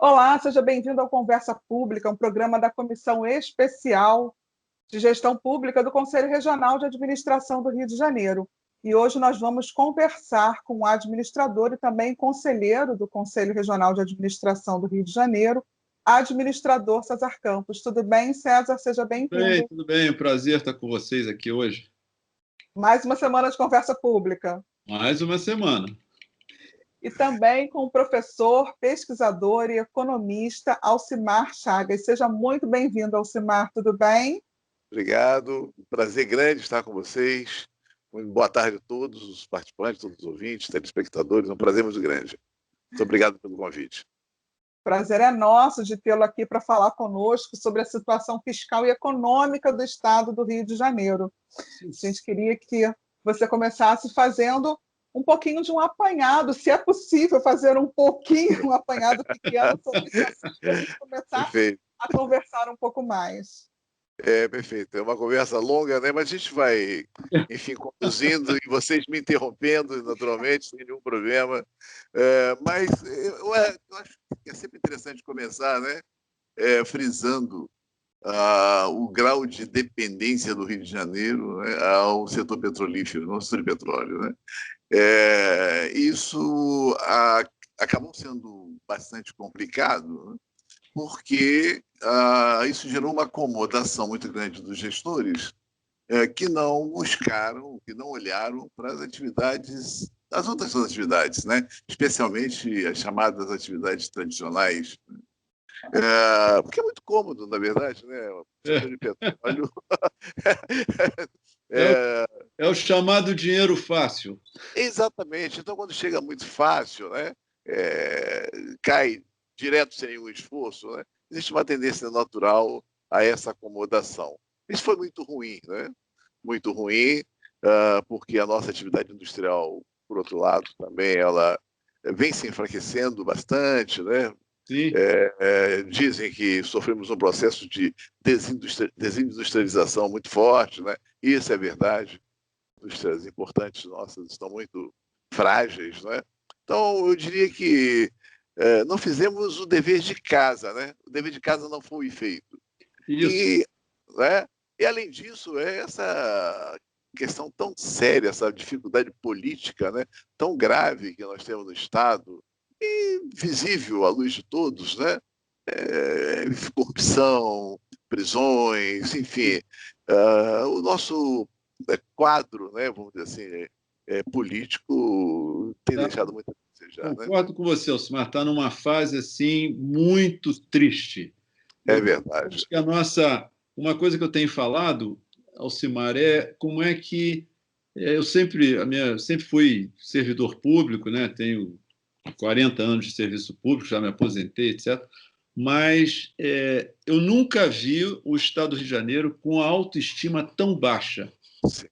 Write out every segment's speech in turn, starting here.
Olá, seja bem-vindo ao Conversa Pública, um programa da Comissão Especial de Gestão Pública do Conselho Regional de Administração do Rio de Janeiro. E hoje nós vamos conversar com o administrador e também conselheiro do Conselho Regional de Administração do Rio de Janeiro, administrador César Campos. Tudo bem, César? Seja bem-vindo. Tudo bem, é um prazer estar com vocês aqui hoje. Mais uma semana de Conversa Pública. Mais uma semana. E também com o professor, pesquisador e economista Alcimar Chagas. Seja muito bem-vindo, Alcimar, tudo bem? Obrigado, um prazer grande estar com vocês. Boa tarde a todos os participantes, todos os ouvintes, telespectadores, um prazer muito grande. Muito obrigado pelo convite. Prazer é nosso de tê-lo aqui para falar conosco sobre a situação fiscal e econômica do Estado do Rio de Janeiro. A gente queria que você começasse fazendo um pouquinho de um apanhado, se é possível fazer um apanhado pequeno sobre esse assunto, para a gente começar a conversar um pouco mais. Perfeito. É uma conversa longa, né? Mas a gente vai, enfim, conduzindo e vocês me interrompendo, naturalmente, sem nenhum problema. Mas eu acho que é sempre interessante começar, né? Frisando o grau de dependência do Rio de Janeiro, né, ao setor petrolífero, no setor de petróleo, né? Isso acabou sendo bastante complicado, né? Porque isso gerou uma acomodação muito grande dos gestores que não buscaram, que não olharam para as atividades, as outras atividades, né? Especialmente as chamadas atividades tradicionais, porque é muito cômodo, na verdade, né? O setor de petróleo É o chamado dinheiro fácil. Exatamente. Então, quando chega muito fácil, né? Cai direto sem nenhum esforço, né? Existe uma tendência natural a essa acomodação. Isso foi muito ruim, né? Muito ruim, porque a nossa atividade industrial, por outro lado, também ela vem se enfraquecendo bastante, né? Sim. Dizem que sofremos um processo de desindustrialização muito forte, né? Isso é verdade. Indústrias importantes nossas estão muito frágeis, né? Então, eu diria que não fizemos o dever de casa, né? O dever de casa não foi feito. Isso. E além disso, essa questão tão séria, essa dificuldade política, né, tão grave que nós temos no Estado, e visível à luz de todos, né? Corrupção, prisões, enfim. O nosso quadro, né, vamos dizer assim, político tem deixado muito a desejar. Concordo com você, Alcimar, está numa fase assim muito triste. É verdade. Acho que uma coisa que eu tenho falado, Alcimar, como é que eu sempre fui servidor público, né? Tenho 40 anos de serviço público, já me aposentei, etc. Mas eu nunca vi o Estado do Rio de Janeiro com a autoestima tão baixa. Sim.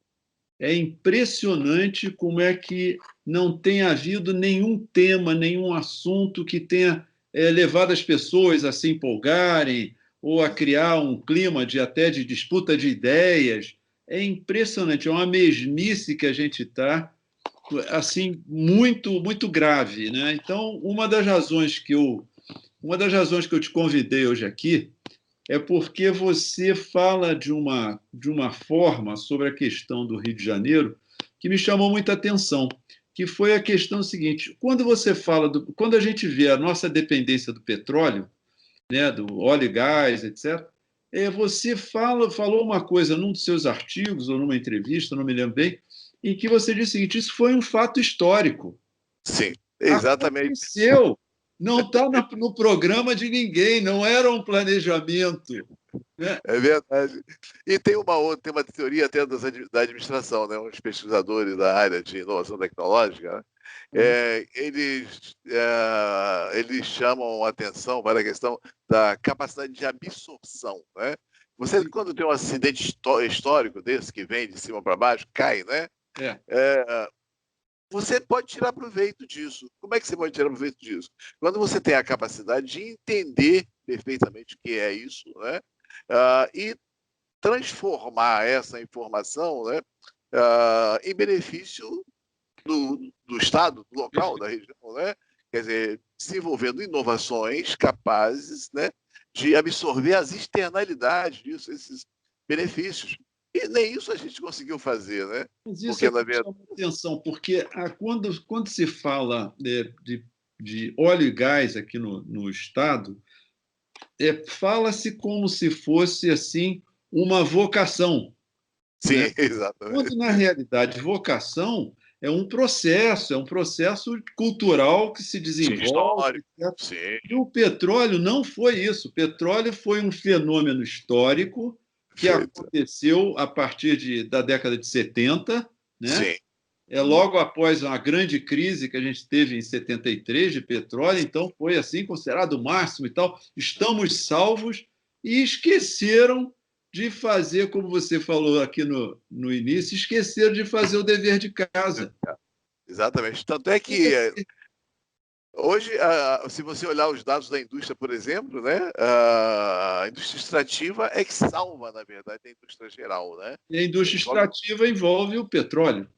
É impressionante como é que não tem havido nenhum tema, nenhum assunto que tenha levado as pessoas a se empolgarem ou a criar um clima até de disputa de ideias. É impressionante, é uma mesmice que a gente está, assim, muito, muito grave, né? Então, uma das razões que eu te convidei hoje aqui é porque você fala de uma forma sobre a questão do Rio de Janeiro que me chamou muita atenção, que foi a questão seguinte: quando você fala quando a gente vê a nossa dependência do petróleo, né, do óleo e gás, etc., você falou uma coisa num dos seus artigos ou numa entrevista, não me lembro bem, em que você disse o seguinte: isso foi um fato histórico. Sim, exatamente. Aconteceu. Não está no programa de ninguém, não era um planejamento. Né? É verdade. E tem uma teoria até da administração, né? Uns pesquisadores da área de inovação tecnológica, né? Eles chamam a atenção para a questão da capacidade de absorção, né? Você, quando tem um acidente histórico desse, que vem de cima para baixo, cai, né? Você pode tirar proveito disso. Como é que você pode tirar proveito disso? Quando você tem a capacidade de entender perfeitamente o que é isso, né? E transformar essa informação, né, em benefício do Estado, do local, da região, né? Quer dizer, desenvolvendo inovações capazes, né, de absorver as externalidades disso, esses benefícios. E nem isso a gente conseguiu fazer, né? Mas isso Porque, é na que verdade, chama atenção, porque quando se fala de óleo e gás aqui no Estado, fala-se como se fosse assim uma vocação, né? sim, exatamente. Quando, na realidade, vocação é um processo cultural que se Sim, desenvolve, histórico, etc. sim, E o petróleo não foi isso. O petróleo foi um fenômeno histórico que perfeito. aconteceu a partir da década de 70, né? Sim, Logo após uma grande crise que a gente teve em 73 de petróleo, então foi assim considerado o máximo e tal. Estamos salvos e esqueceram de fazer, como você falou aqui no início, esqueceram de fazer o dever de casa. exatamente. Tanto é que hoje, se você olhar os dados da indústria, por exemplo, né, a indústria extrativa é que salva, na verdade, a indústria geral, né? E a indústria extrativa envolve o petróleo.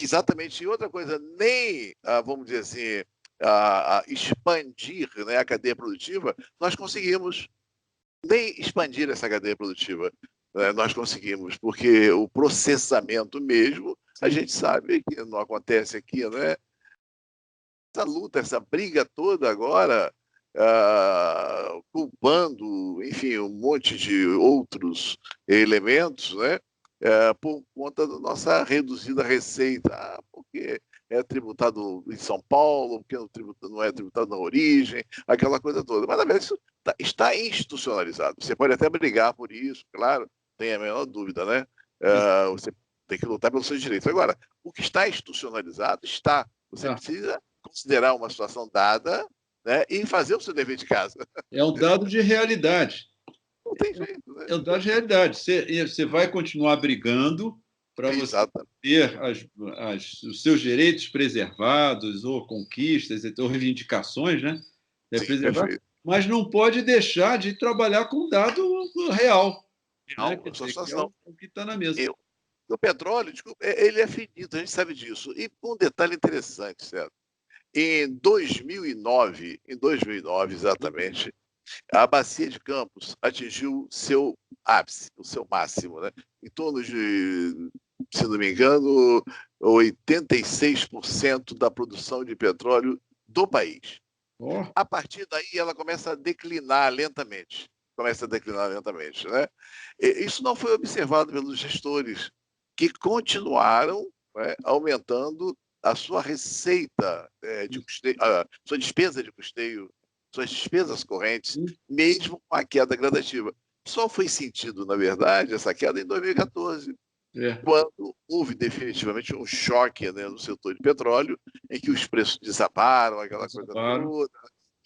Exatamente. E outra coisa, nem, vamos dizer assim, expandir, né, a cadeia produtiva, nós conseguimos nem expandir essa cadeia produtiva. Né, nós conseguimos, porque o processamento mesmo, a Sim. gente sabe que não acontece aqui, né? Essa luta, essa briga toda agora, culpando, enfim, um monte de outros elementos, né? Por conta da nossa reduzida receita. Porque é tributado em São Paulo, porque não é tributado na origem, aquela coisa toda. Mas, na verdade, isso está institucionalizado. Você pode até brigar por isso, claro, tem a menor dúvida, né? Você tem que lutar pelos seus direitos. Agora, o que está institucionalizado está. Você precisa considerar uma situação dada, né, e fazer o seu dever de casa. É um dado de realidade. Não tem jeito, né? É um dado de realidade. Você vai continuar brigando para você Exato. ter os seus direitos preservados, ou conquistas, ou reivindicações, né? Sim, Preservar, perfeito. mas não pode deixar de trabalhar com dado real, né? Não, Quer a sua dizer, que é situação. o que está na mesa. O petróleo, desculpa, ele é finito, a gente sabe disso. E um detalhe interessante, certo? Em 2009 exatamente, a Bacia de Campos atingiu seu ápice, o seu máximo, né? Em torno de, se não me engano, 86% da produção de petróleo do país. Oh. A partir daí, ela começa a declinar lentamente. Né? Isso não foi observado pelos gestores, que continuaram, né, aumentando a sua receita de custeio, a sua despesa de custeio, suas despesas correntes, mesmo com a queda gradativa. Só foi sentido, na verdade, essa queda em 2014, quando houve definitivamente um choque, né, no setor de petróleo, em que os preços desabaram, aquela coisa toda,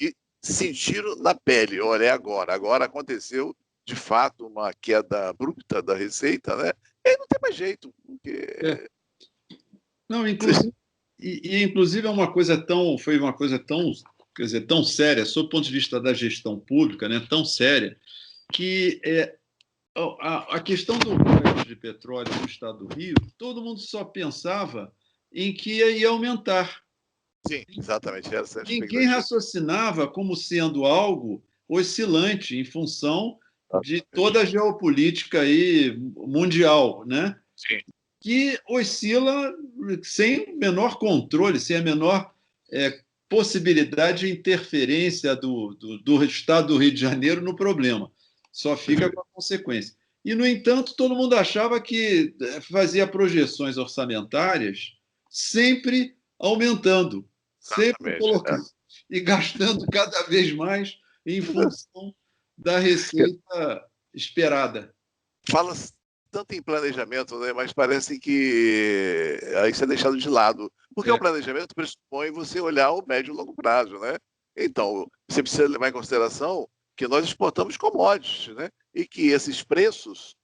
e sentiram na pele, olha, é agora aconteceu, de fato, uma queda abrupta da receita, né? E aí não tem mais jeito, porque... Não, inclusive foi uma coisa tão, quer dizer, tão séria, sob o ponto de vista da gestão pública, né, tão séria, que a questão do royalties de petróleo no estado do Rio, todo mundo só pensava em que ia aumentar. Sim, exatamente, essa é a Ninguém expectativa. raciocinava como sendo algo oscilante em função de toda a geopolítica aí mundial, né? Sim. Que oscila sem o menor controle, sem a menor possibilidade de interferência do Estado do Rio de Janeiro no problema. Só fica com a consequência. E, no entanto, todo mundo achava que fazia projeções orçamentárias sempre aumentando, sempre colocando e gastando cada vez mais em função da receita esperada. Fala-se tanto em planejamento, né? Mas parece que isso é deixado de lado. Porque o planejamento pressupõe você olhar o médio e longo prazo, né? Então, você precisa levar em consideração que nós exportamos commodities, né? E que esses preços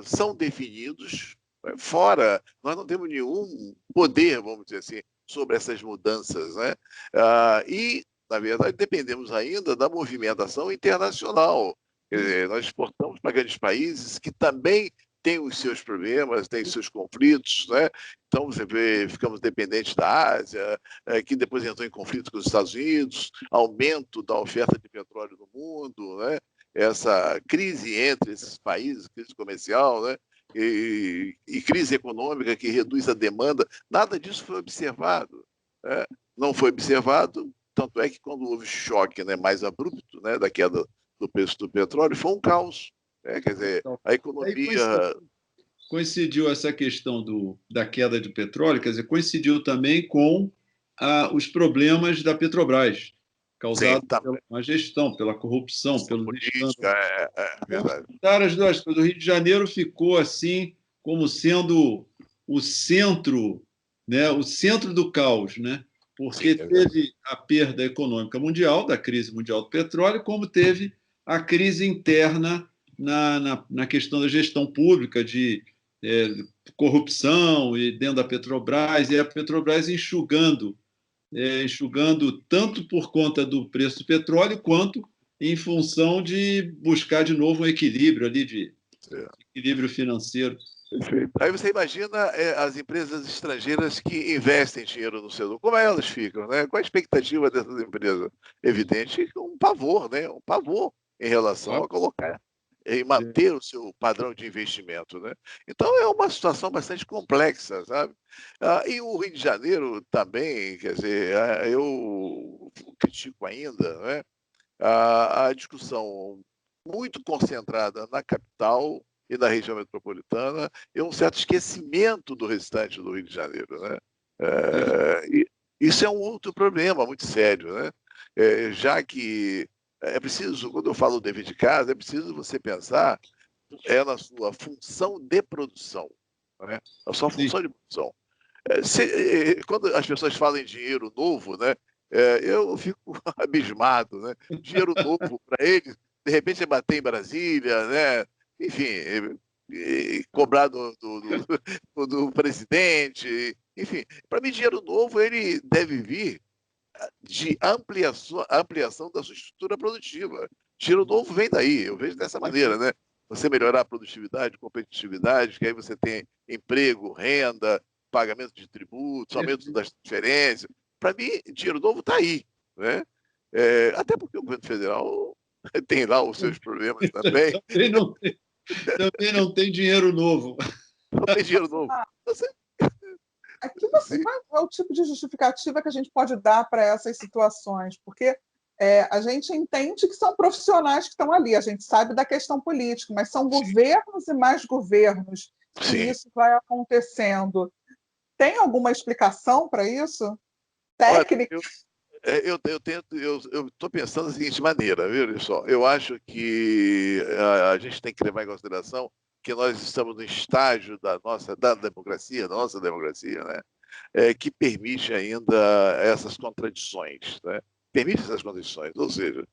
são definidos fora. Nós não temos nenhum poder, vamos dizer assim, sobre essas mudanças, né? E, na verdade, dependemos ainda da movimentação internacional. Nós exportamos para grandes países que também tem os seus problemas, tem os seus conflitos, né? Então, você vê, ficamos dependentes da Ásia, que depois entrou em conflito com os Estados Unidos, aumento da oferta de petróleo no mundo, né? Essa crise entre esses países, crise comercial, né? E crise econômica que reduz a demanda, nada disso foi observado, né? Não foi observado, tanto é que quando houve choque, né, mais abrupto, né, da queda do preço do petróleo, foi um caos, né? Quer dizer, a Aí economia... coincidiu essa questão da queda de petróleo, quer dizer, coincidiu também com os problemas da Petrobras, Sim, causados pela também. má gestão, pela corrupção, A pelos política, escândalos. verdade. Juntaram as duas coisas. O Rio de Janeiro ficou assim como sendo o centro, né, o centro do caos, né? Sim, Porque é verdade. teve a perda econômica mundial, da crise mundial do petróleo, como teve a crise interna na questão da gestão pública, de corrupção e dentro da Petrobras, e a Petrobras enxugando tanto por conta do preço do petróleo, quanto em função de buscar de novo um equilíbrio ali, de É. equilíbrio financeiro. Perfeito. Aí você imagina as empresas estrangeiras que investem dinheiro no setor, como elas ficam, né? Qual a expectativa dessas empresas? Evidente, um pavor, né? Um pavor em relação a colocar, em manter o seu padrão de investimento, né? Então é uma situação bastante complexa, sabe? E o Rio de Janeiro também, quer dizer, eu critico ainda, né? A discussão muito concentrada na capital e na região metropolitana e um certo esquecimento do restante do Rio de Janeiro, né? E isso é um outro problema muito sério, né? Já que é preciso, quando eu falo dever de casa, é preciso você pensar na sua função de produção, né? Na sua Sim. função de produção. Quando as pessoas falam em dinheiro novo, né, eu fico abismado, né? Dinheiro novo para eles, de repente é bater em Brasília, né? Enfim, cobrar do presidente, enfim. Para mim, dinheiro novo ele deve vir de ampliação da sua estrutura produtiva. Dinheiro novo vem daí, eu vejo dessa maneira, né? Você melhorar a produtividade, competitividade, que aí você tem emprego, renda, pagamento de tributos, aumento das transferências. Para mim, dinheiro novo está aí, né? Até porque o governo federal tem lá os seus problemas também. Também não tem dinheiro novo. Não tem dinheiro novo. Você, qual é o tipo de justificativa que a gente pode dar para essas situações? Porque a gente entende que são profissionais que estão ali, a gente sabe da questão política, mas são governos e mais governos que isso vai acontecendo. Tem alguma explicação para isso? Técnica? Eu estou pensando da seguinte maneira, viu, olha só. Eu acho que a gente tem que levar em consideração que nós estamos no estágio da nossa democracia, né, que permite ainda essas contradições, né? Permite essas contradições. Ou seja,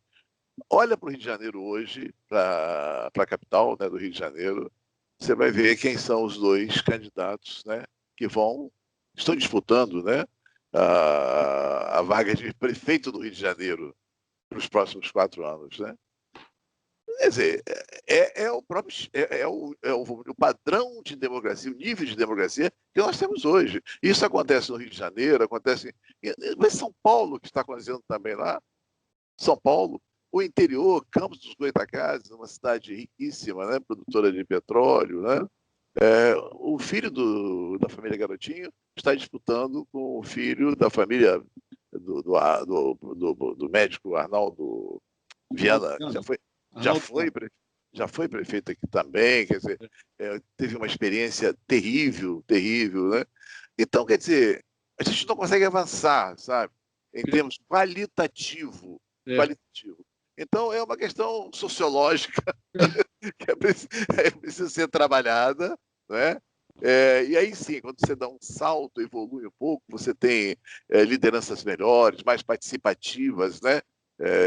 olha para o Rio de Janeiro hoje, para a capital, né, do Rio de Janeiro, você vai ver quem são os dois candidatos, né, que estão disputando, né, a vaga de prefeito do Rio de Janeiro para os próximos 4 anos, né? Quer dizer, o próprio o padrão de democracia, o nível de democracia que nós temos hoje. Isso acontece no Rio de Janeiro, acontece em São Paulo, que está acontecendo também lá. São Paulo, o interior, Campos dos Goytacazes, uma cidade riquíssima, né, produtora de petróleo, né? O filho da família Garotinho está disputando com o filho da família do médico Arnaldo Viana, que já foi prefeito aqui também, quer dizer, teve uma experiência terrível, terrível, né? Então, quer dizer, a gente não consegue avançar, sabe, em termos qualitativo. Então, é uma questão sociológica que é preciso ser trabalhada, né? E aí sim, quando você dá um salto, evolui um pouco, você tem lideranças melhores, mais participativas, né?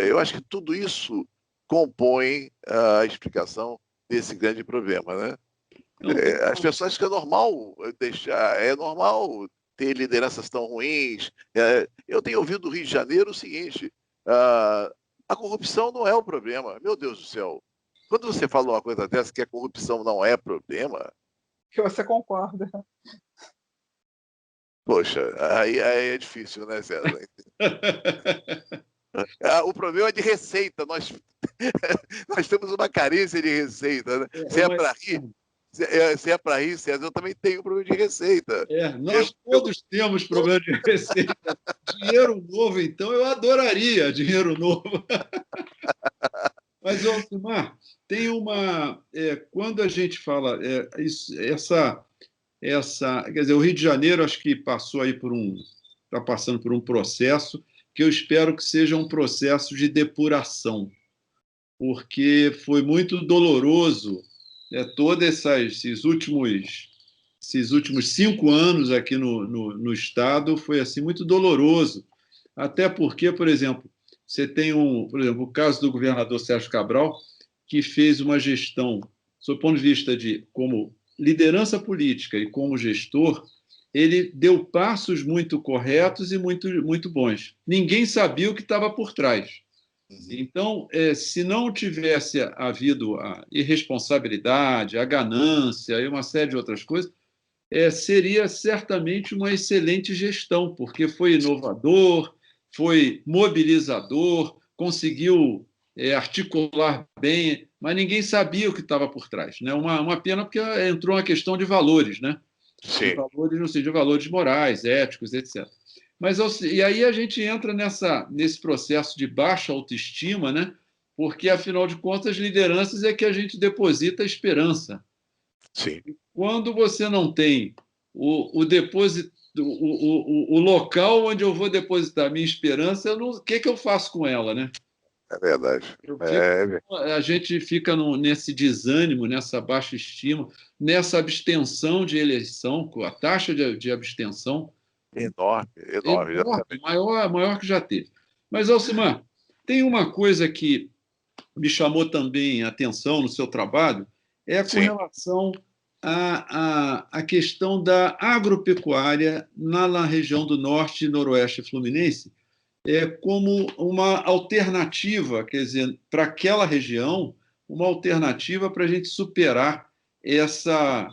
Eu acho que tudo isso compõe a explicação desse grande problema, né? As pessoas acham que é normal ter lideranças tão ruins. Eu tenho ouvido do Rio de Janeiro o seguinte: a corrupção não é o problema. Meu Deus do céu, Quando você fala uma coisa dessa, que a corrupção não é problema, Que você concorda. poxa, aí é difícil, né, César? O problema é de receita. Nós temos uma carência de receita. Né? Se é para rir, se é para rir, César, eu também tenho problema de receita. Nós todos temos problema de receita. Dinheiro novo, então, eu adoraria dinheiro novo. Mas, Alcimar, tem uma... quando a gente fala... quer dizer, o Rio de Janeiro, acho que passou aí está passando por um processo que eu espero que seja um processo de depuração, porque foi muito doloroso, né, todos esses últimos 5 anos aqui no Estado, foi assim, muito doloroso, até porque, por exemplo, você tem o caso do governador Sérgio Cabral, que fez uma gestão, sob o ponto de vista de como liderança política e como gestor, ele deu passos muito corretos e muito, muito bons. Ninguém sabia o que estava por trás. Então, se não tivesse havido a irresponsabilidade, a ganância e uma série de outras coisas, seria certamente uma excelente gestão, porque foi inovador, foi mobilizador, conseguiu articular bem, mas ninguém sabia o que estava por trás. Né? Uma pena, porque entrou uma questão de valores, né? Sim. De valores, não sei, de valores morais, éticos, etc. Mas, e aí a gente entra nesse processo de baixa autoestima, né? Porque, afinal de contas, lideranças é que a gente deposita esperança. Sim. Quando você não tem o local onde eu vou depositar minha esperança, o que eu faço com ela, né? É verdade. A gente fica nesse desânimo, nessa baixa estima, nessa abstenção de eleição, com a taxa de abstenção enorme, maior que já teve. Mas, Alcimar, tem uma coisa que me chamou também a atenção no seu trabalho, com relação à questão da agropecuária na região do norte e noroeste fluminense, como uma alternativa, quer dizer, para aquela região, uma alternativa para a gente superar essa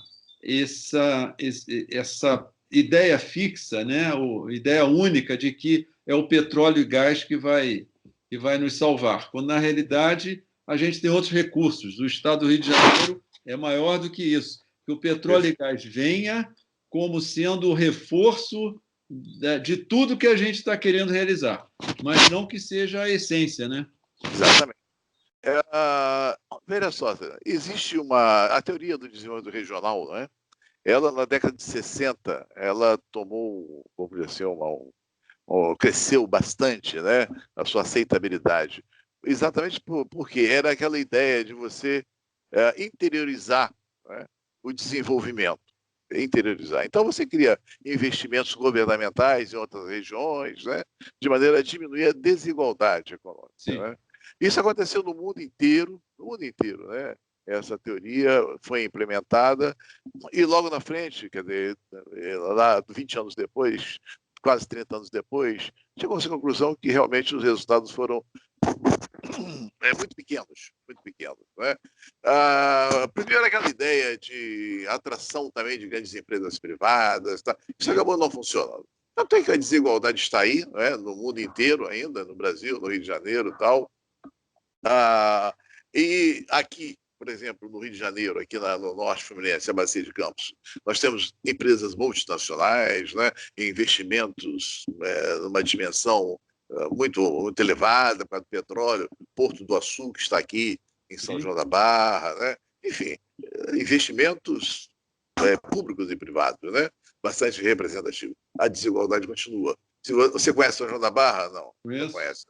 ideia fixa, né? Ideia única de que é o petróleo e gás que vai nos salvar, quando, na realidade, a gente tem outros recursos. O Estado do Rio de Janeiro é maior do que isso, que o petróleo e gás venha como sendo o reforço de tudo que a gente está querendo realizar, mas não que seja a essência, né? Exatamente. Veja só, existe a teoria do desenvolvimento regional, não é? Ela, na década de 60, ela tomou, vamos dizer assim, cresceu bastante, né? A sua aceitabilidade. Exatamente porque era aquela ideia de você interiorizar, né, o desenvolvimento. Interiorizar. Então, você cria investimentos governamentais em outras regiões, né, de maneira a diminuir a desigualdade econômica. Né? Isso aconteceu no mundo inteiro, né? Essa teoria foi implementada e logo na frente, quer dizer, lá 20 anos depois, quase 30 anos depois, chegou-se à conclusão que realmente os resultados foram muito pequenos, muito pequenos. Né? Primeiro, aquela ideia de atração também de grandes empresas privadas, tá? Isso acabou não funcionando. Tanto é que a desigualdade está aí, né? No mundo inteiro ainda, no Brasil, no Rio de Janeiro e tal. E aqui, por exemplo, no Rio de Janeiro, aqui no Norte Fluminense, a Bacia de Campos, nós temos empresas multinacionais, né, investimentos numa dimensão muito, muito elevada para o petróleo, Porto do Açúcar está aqui em São João da Barra, né? Enfim, investimentos públicos e privados, né? Bastante representativo. A desigualdade continua. Você conhece São João da Barra? Não, não conhece.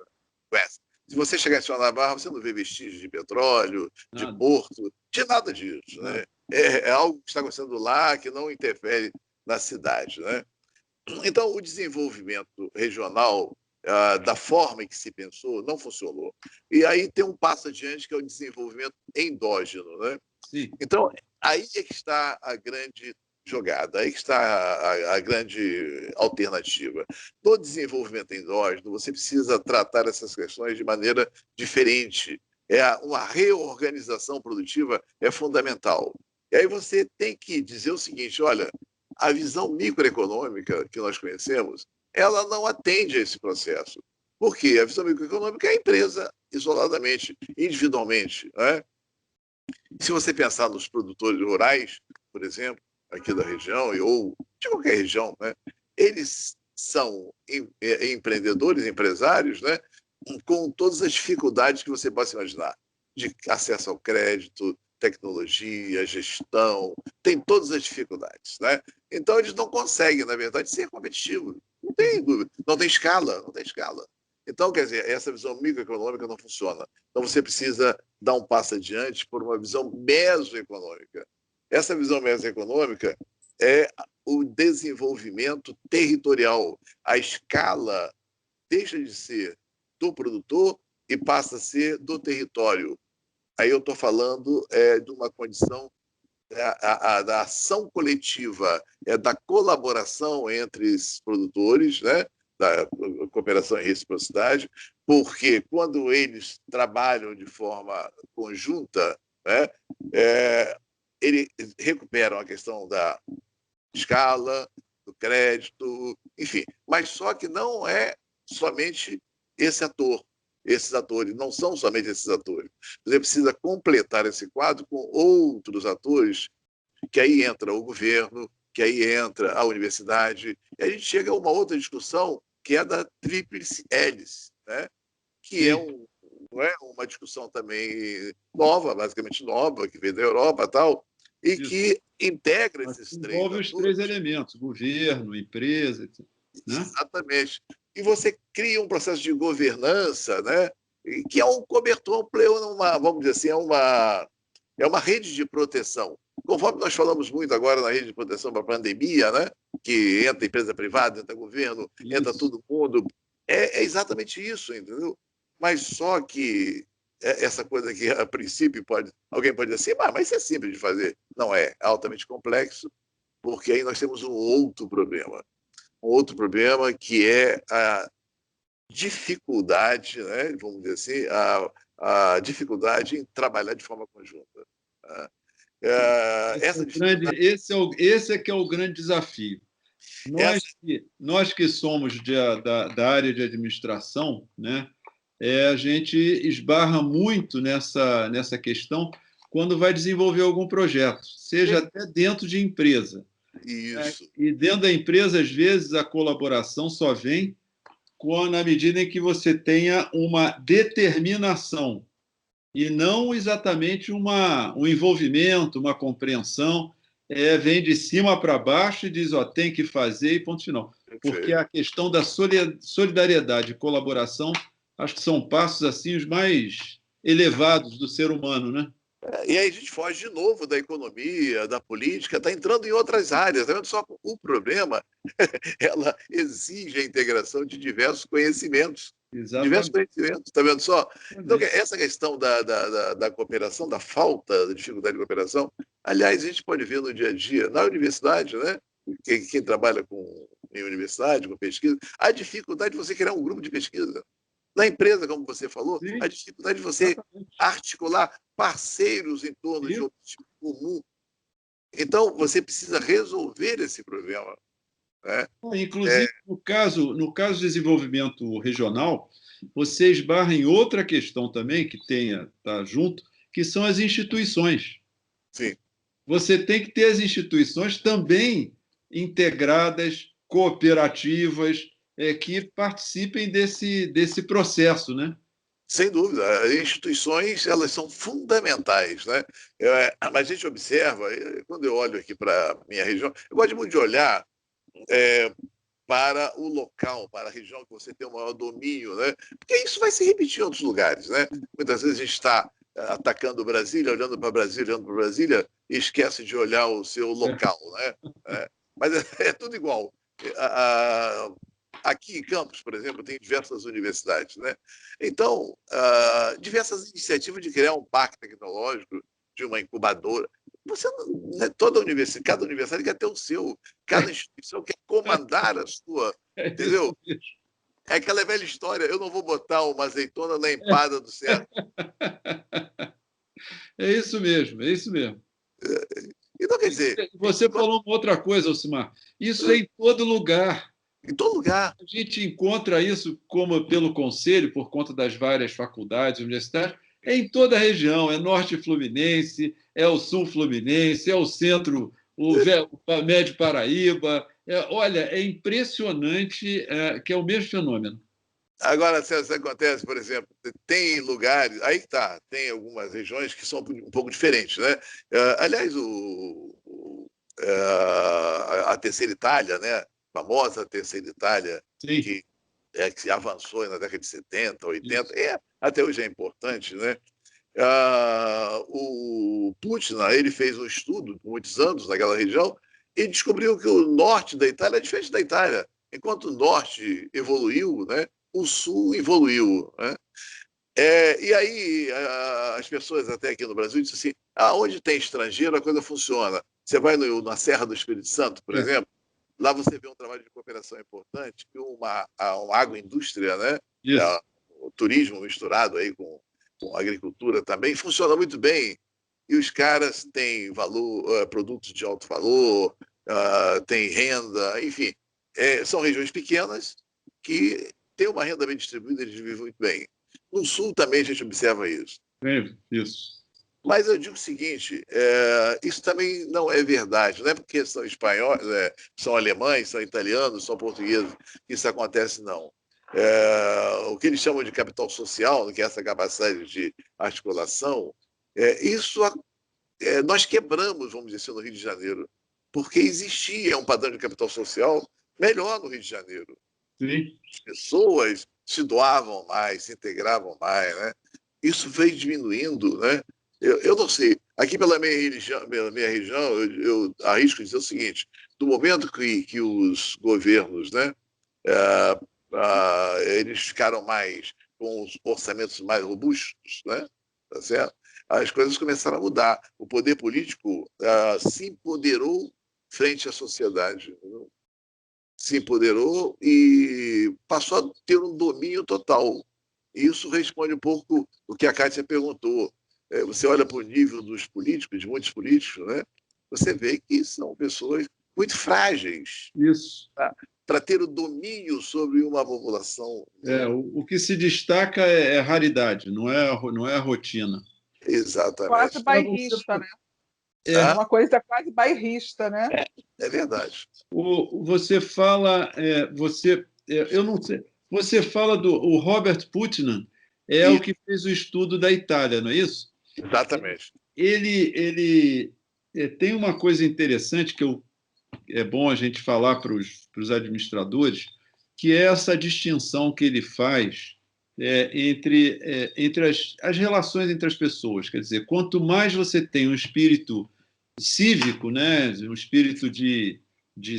Conhece. Se você chegar em São João da Barra, você não vê vestígios de petróleo, de porto, de nada disso. Né? É algo que está acontecendo lá que não interfere na cidade. Né? Então, o desenvolvimento regional, da forma em que se pensou, não funcionou. E aí tem um passo adiante, que é o desenvolvimento endógeno. Né? Sim. Então, aí é que está a grande jogada, aí que está a grande alternativa. No desenvolvimento endógeno, você precisa tratar essas questões de maneira diferente Uma reorganização produtiva é fundamental. E aí você tem que dizer o seguinte, olha, a visão microeconômica que nós conhecemos, ela não atende a esse processo. Por quê? A visão microeconômica é a empresa isoladamente, individualmente. Né? Se você pensar nos produtores rurais, por exemplo, aqui da região, ou de qualquer região, né? Eles são empreendedores, empresários, né? Com todas as dificuldades que você possa imaginar, de acesso ao crédito, tecnologia, gestão, tem todas as dificuldades. Né? Então, eles não conseguem, na verdade, ser competitivos. Não tem dúvida, não tem escala, não tem escala. Então, quer dizer, essa visão microeconômica não funciona. Então, você precisa dar um passo adiante por uma visão mesoeconômica. Essa visão mesoeconômica é o desenvolvimento territorial. A escala deixa de ser do produtor e passa a ser do território. Aí eu estou falando de uma condição da ação coletiva, da colaboração entre os produtores, né? Da cooperação e reciprocidade, porque quando eles trabalham de forma conjunta, né? Eles recuperam a questão da escala, do crédito, enfim. Mas só que não é somente esse ator. Esses atores não são somente esses atores. Você precisa completar esse quadro com outros atores, que aí entra o governo, que aí entra a universidade, e a gente chega a uma outra discussão, que é da tríplice hélice, né? Que não é uma discussão também nova, basicamente nova, que veio da Europa e tal, e Isso. Que integra esses três envolve os três elementos, governo, empresa, etc. Né? Exatamente. E você cria um processo de governança, né? Que é um cobertor, vamos dizer assim, é uma rede de proteção. Conforme nós falamos muito agora na rede de proteção para a pandemia, né? Que entra empresa privada, entra governo, entra todo mundo. É exatamente isso, entendeu? Mas só que essa coisa que, a princípio, alguém pode dizer assim, mas isso é simples de fazer. Não é, altamente complexo, porque aí nós temos um outro problema. Um outro problema que é a dificuldade, né, vamos dizer assim, a dificuldade em trabalhar de forma conjunta. Esse é que é o grande desafio. Nós que somos da área de administração, né, a gente esbarra muito nessa questão quando vai desenvolver algum projeto, seja até dentro de empresa. Isso. E dentro da empresa, às vezes, a colaboração só vem na medida em que você tenha uma determinação e não exatamente um envolvimento, uma compreensão. Vem de cima para baixo e diz, tem que fazer e ponto final. Porque a questão da solidariedade e colaboração, acho que são passos assim os mais elevados do ser humano, né? E aí a gente foge de novo da economia, da política, está entrando em outras áreas. Tá vendo só? O problema, ela exige a integração de diversos conhecimentos. Exatamente. Diversos conhecimentos, está vendo só? Então, essa questão da cooperação, da falta, da dificuldade de cooperação, aliás, a gente pode ver no dia a dia, na universidade, né? Quem trabalha em universidade, com pesquisa, a dificuldade de você criar um grupo de pesquisa. Na empresa, como você falou, Sim, a dificuldade de você articular parceiros em torno de um objetivo comum. Então, você precisa resolver esse problema. Né? Inclusive, no caso de desenvolvimento regional, você esbarra em outra questão também, que está junto, que são as instituições. Sim. Você tem que ter as instituições também integradas, cooperativas, que participem desse processo, né? Sem dúvida, as instituições elas são fundamentais, né? Mas a gente observa, quando eu olho aqui para a minha região, eu gosto muito de olhar para o local, para a região que você tem o maior domínio, né? Porque isso vai se repetir em outros lugares, né? Muitas vezes a gente está atacando Brasília, olhando para Brasília, e esquece de olhar o seu local, né? Mas é tudo igual. Aqui em Campos, por exemplo, tem diversas universidades, né? Então, diversas iniciativas de criar um parque tecnológico, de uma incubadora. Toda universidade, cada universidade quer ter o seu, cada instituição quer comandar a sua, entendeu? É aquela velha história, eu não vou botar uma azeitona na empada do certo. É isso mesmo, é isso mesmo. Então, quer dizer, Você falou uma outra coisa, Alcimar. Isso é em todo lugar. em todo lugar. A gente encontra isso como pelo Conselho, por conta das várias faculdades, universidades, é em toda a região, é Norte Fluminense, é o Sul Fluminense, é o Centro, o Médio Paraíba. Olha, é impressionante que é o mesmo fenômeno. Agora, se acontece, por exemplo, tem lugares, aí tá, tem algumas regiões que são um pouco diferentes, né? Aliás, a Terceira Itália, né? A famosa Terceira Itália, Sim. que se avançou na década de 70, 80, até hoje é importante, né? O Putin, ele fez um estudo por muitos anos naquela região e descobriu que o norte da Itália é diferente da Itália. Enquanto o norte evoluiu, né? O sul evoluiu, né? E aí as pessoas até aqui no Brasil dizem assim, onde tem estrangeiro a coisa funciona. Você vai na Serra do Espírito Santo, por exemplo, lá você vê um trabalho de cooperação importante, uma agroindústria, né? O turismo misturado aí com agricultura também, funciona muito bem. E os caras têm valor, produtos de alto valor, têm renda, enfim. São regiões pequenas que têm uma renda bem distribuída, eles vivem muito bem. No Sul também a gente observa isso. Isso. Mas eu digo o seguinte, isso também não é verdade. Não é porque são espanhóis, são alemães, são italianos, são portugueses que isso acontece, não. O que eles chamam de capital social, que é essa capacidade de articulação, isso nós quebramos, vamos dizer assim, no Rio de Janeiro, porque existia um padrão de capital social melhor no Rio de Janeiro. Sim. As pessoas se doavam mais, se integravam mais, né? Isso veio diminuindo, né? Eu não sei. Aqui pela minha região, eu arrisco dizer o seguinte: do momento que os governos, né, eles ficaram mais com os orçamentos mais robustos, né, tá certo? As coisas começaram a mudar. O poder político se empoderou frente à sociedade, entendeu? Se empoderou e passou a ter um domínio total. Isso responde um pouco o que a Kátia perguntou. Você olha para o nível dos políticos, de muitos políticos, né? Você vê que são pessoas muito frágeis. Isso. Para ter o domínio sobre uma população. O que se destaca é raridade, não é a rotina. Exatamente. Quase bairrista, né? É uma coisa quase bairrista, né? É verdade. Você fala, eu não sei, você fala o Robert Putnam, o que fez o estudo da Itália, não é isso? Exatamente. Ele tem uma coisa interessante que é bom a gente falar para os administradores, que é essa distinção que ele faz entre as relações entre as pessoas. Quer dizer, quanto mais você tem um espírito cívico, né, um espírito de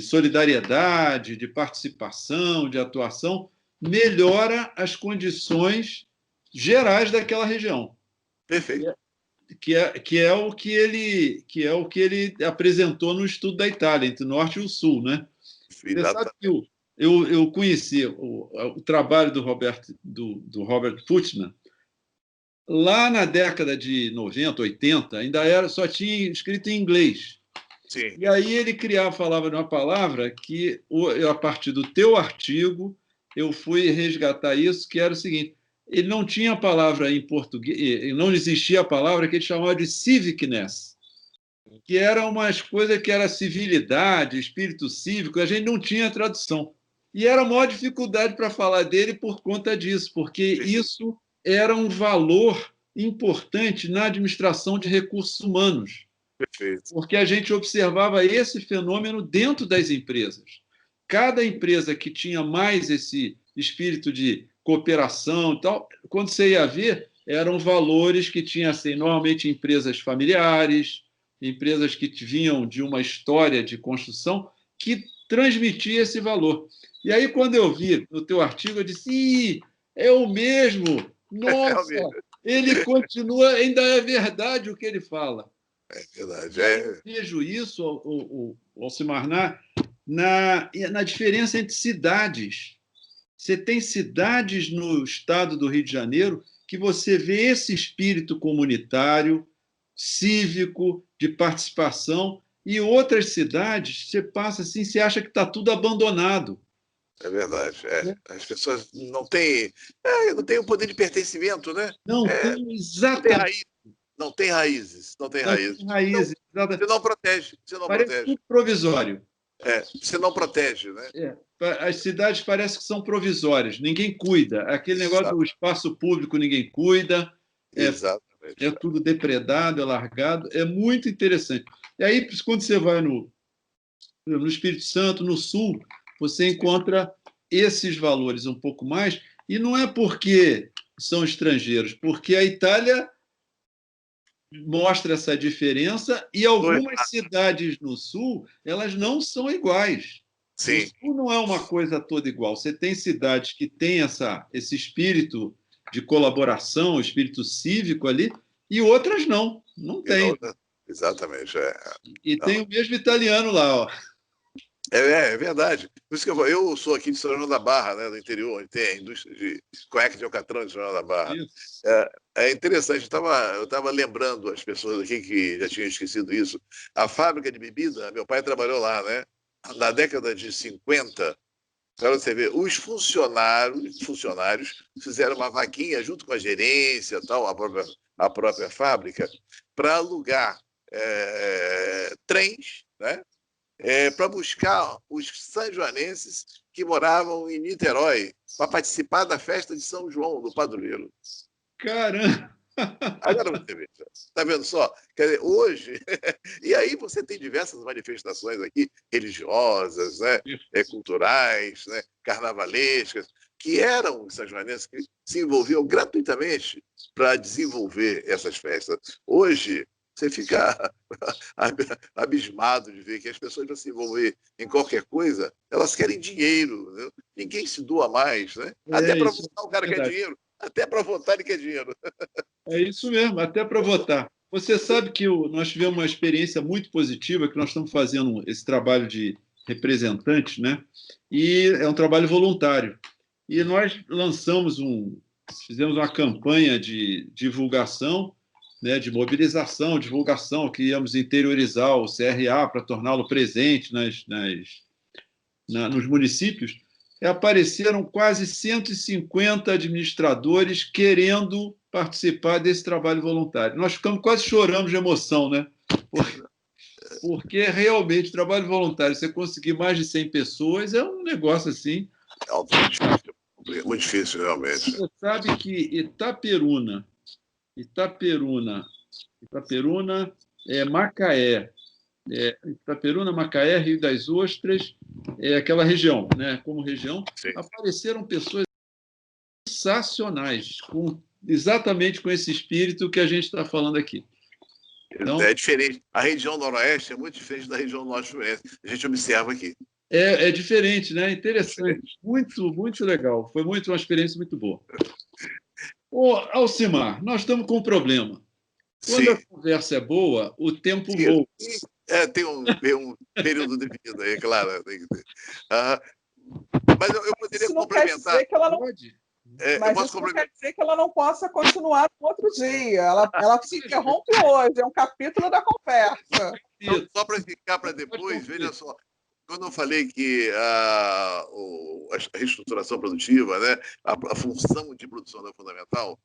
solidariedade, de participação, de atuação, melhora as condições gerais daquela região. Perfeito. Que é o que ele apresentou no estudo da Itália, entre o norte e o sul, né? Você sabe que eu conheci o trabalho do Robert Putnam lá na década de 90, 80, só tinha escrito em inglês. Sim. E aí ele falava de uma palavra que, a partir do teu artigo, eu fui resgatar isso, que era o seguinte: ele não tinha a palavra em português, não existia a palavra que ele chamava de civicness, que era umas coisas que era civilidade, espírito cívico, a gente não tinha tradução. E era a maior dificuldade para falar dele por conta disso, porque isso era um valor importante na administração de recursos humanos. Perfeito. Porque a gente observava esse fenômeno dentro das empresas. Cada empresa que tinha mais esse espírito de cooperação e tal, quando você ia ver, eram valores que tinham, assim, normalmente empresas familiares, empresas que vinham de uma história de construção que transmitia esse valor. E aí, quando eu vi no teu artigo, eu disse, é o mesmo, nossa, ele continua, ainda é verdade o que ele fala. É verdade. Eu vejo isso, Alcimar, na diferença entre cidades. Você tem cidades no estado do Rio de Janeiro que você vê esse espírito comunitário, cívico, de participação, e outras cidades, você passa assim, você acha que está tudo abandonado. É verdade. As pessoas não têm o poder de pertencimento, né? Não tem Não tem exatamente. raiz, não tem raízes, não tem Não raízes. tem raízes. Você não protege, você não Parece protege. tudo provisório. Você não protege, né? As cidades parecem que são provisórias, ninguém cuida. Aquele negócio do espaço público, ninguém cuida. Exatamente. É tudo depredado, é largado. É muito interessante. E aí, quando você vai no Espírito Santo, no Sul, você encontra esses valores um pouco mais. E não é porque são estrangeiros, porque a Itália mostra essa diferença e algumas cidades no Sul, elas não são iguais. Sim. O Sul não é uma coisa toda igual. Você tem cidades que têm esse espírito de colaboração, espírito cívico ali, e outras não. Não tem. Exatamente. E tem o mesmo italiano lá, ó. É verdade. Por isso que eu sou aqui de São João da Barra, né, do interior, onde tem a indústria de cueca de alcatrão de São João da Barra. É interessante, eu estava lembrando as pessoas aqui que já tinham esquecido isso. A fábrica de bebida, meu pai trabalhou lá, né? Na década de 50, para você ver, os funcionários fizeram uma vaquinha junto com a gerência, tal, a própria fábrica, para alugar trens, né? Para buscar os sanjoanenses que moravam em Niterói, para participar da festa de São João, do padroeiro. Caramba! Agora você vê, está vendo só? Quer dizer, hoje... E aí você tem diversas manifestações aqui, religiosas, né? Culturais, né? Carnavalescas, que eram os sanjoanenses que se envolviam gratuitamente para desenvolver essas festas. Hoje, você fica abismado de ver que as pessoas, para se envolver em qualquer coisa, elas querem dinheiro. Né? Ninguém se doa mais. Né? Até para votar, o cara quer dinheiro. Até para votar, ele quer dinheiro. É isso mesmo, até para votar. Você sabe que nós tivemos uma experiência muito positiva, que nós estamos fazendo esse trabalho de representantes, né? E é um trabalho voluntário. E nós fizemos uma campanha de divulgação, né, de mobilização, divulgação, que íamos interiorizar o CRA para torná-lo presente nos municípios. E apareceram quase 150 administradores querendo participar desse trabalho voluntário. Nós ficamos quase chorando de emoção, né? Porque realmente trabalho voluntário, você conseguir mais de 100 pessoas é um negócio assim. É muito difícil, realmente. Você sabe que Itaperuna, Macaé, Itaperuna, Macaé, Rio das Ostras, aquela região, né? Como região, sim, apareceram pessoas sensacionais, exatamente com esse espírito que a gente está falando aqui. Então, é diferente. A região noroeste é muito diferente da região norte-fluminense. A gente observa aqui. É diferente, né? Interessante. Muito, muito legal. Foi uma experiência muito boa. Ô, Alcimar, nós estamos com um problema. Quando a conversa é boa, o tempo voa. Tem um período de vida aí, claro. Mas eu poderia complementar. Quer dizer que ela não... Mas isso não quer dizer que ela não possa continuar no outro dia. Ela se interrompe hoje, é um capítulo da conversa. Então, só para ficar para depois, veja só. Quando eu falei que a reestruturação produtiva, né, a função de produção é fundamental,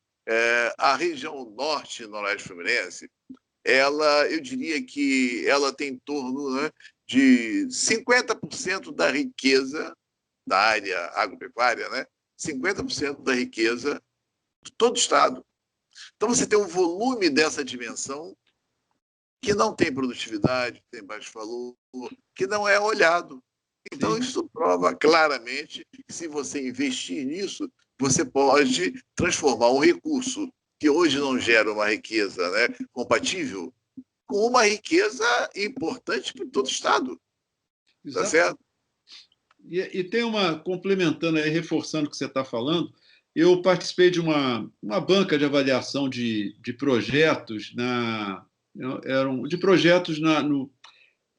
a região norte e noroeste fluminense, eu diria que ela tem em torno, né, de 50% da riqueza da área agropecuária, né, 50% da riqueza de todo o estado. Então, você tem um volume dessa dimensão que não tem produtividade, que tem baixo valor, que não é olhado. Então, isso prova claramente que, se você investir nisso, você pode transformar um recurso que hoje não gera uma riqueza, né, compatível, com uma riqueza importante para todo o estado. Está certo? E tem complementando aí, reforçando o que você está falando, eu participei de uma banca de avaliação de projetos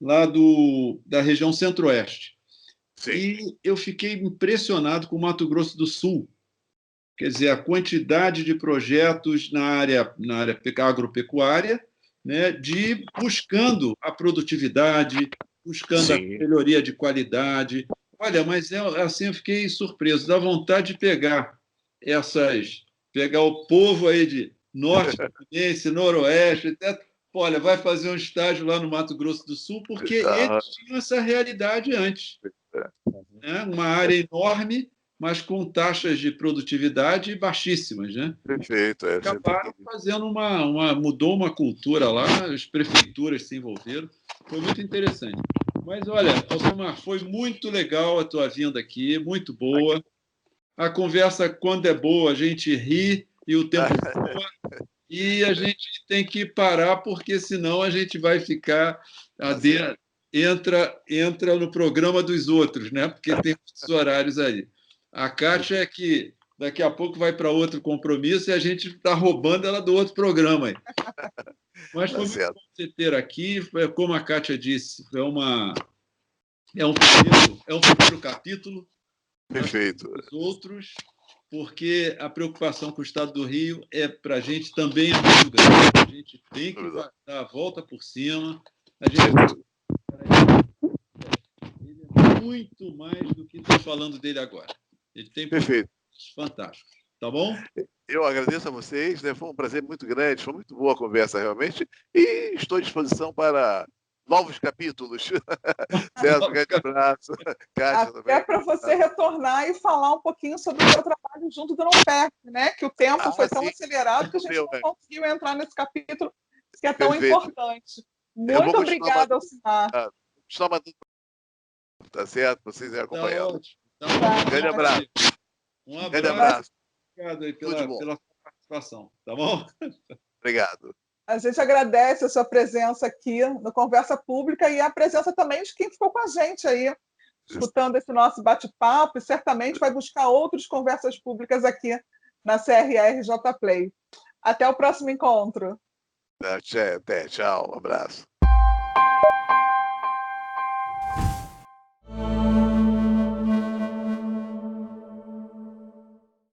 lá da região centro-oeste. Sim. E eu fiquei impressionado com o Mato Grosso do Sul. Quer dizer, a quantidade de projetos na área agropecuária, né, buscando a produtividade, buscando a Sim. melhoria de qualidade. Olha, mas assim eu fiquei surpreso, dá vontade de pegar o povo aí de Norte Fluminense, Noroeste, até, olha, vai fazer um estágio lá no Mato Grosso do Sul, porque eles tinham essa realidade antes, né? Uma área enorme, mas com taxas de produtividade baixíssimas, né? Perfeito. Acabaram fazendo mudou uma cultura lá, as prefeituras se envolveram, foi muito interessante. Mas olha, Alcemar, foi muito legal a tua vinda aqui, muito boa. A conversa, quando é boa, a gente ri e o tempo voa, e a gente tem que parar, porque senão a gente vai ficar entra no programa dos outros, né? Porque tem os horários aí. A Kátia é que daqui a pouco vai para outro compromisso e a gente está roubando ela do outro programa aí. Mas foi muito bom você ter aqui. Como a Kátia disse, é um primeiro capítulo. Perfeito. Os outros, porque a preocupação com o Estado do Rio para a gente também é muito grande. A gente tem que dar a volta por cima. Ele é muito mais do que estou falando dele agora. Ele tem Perfeito. Fantástico. Tá bom? Eu agradeço a vocês, né? Foi um prazer muito grande, foi muito boa a conversa realmente, e estou à disposição para novos capítulos. Certo? Grande abraço. Kátia, até para você retornar e falar um pouquinho sobre o seu trabalho junto do NOPERT, né? Que o tempo foi tão acelerado que a gente não conseguiu entrar nesse capítulo que é tão importante. Muito obrigada, Alcimar. Só mandando. Tá certo? Vocês acompanhando. Tá. Grande abraço. Um abraço. Grande abraço. Obrigado aí pela sua participação. Tá bom? Obrigado. A gente agradece a sua presença aqui no Conversa Pública e a presença também de quem ficou com a gente aí, escutando esse nosso bate-papo, e certamente vai buscar outras conversas públicas aqui na CRRJ Play. Até o próximo encontro. Até, tchau. Um abraço.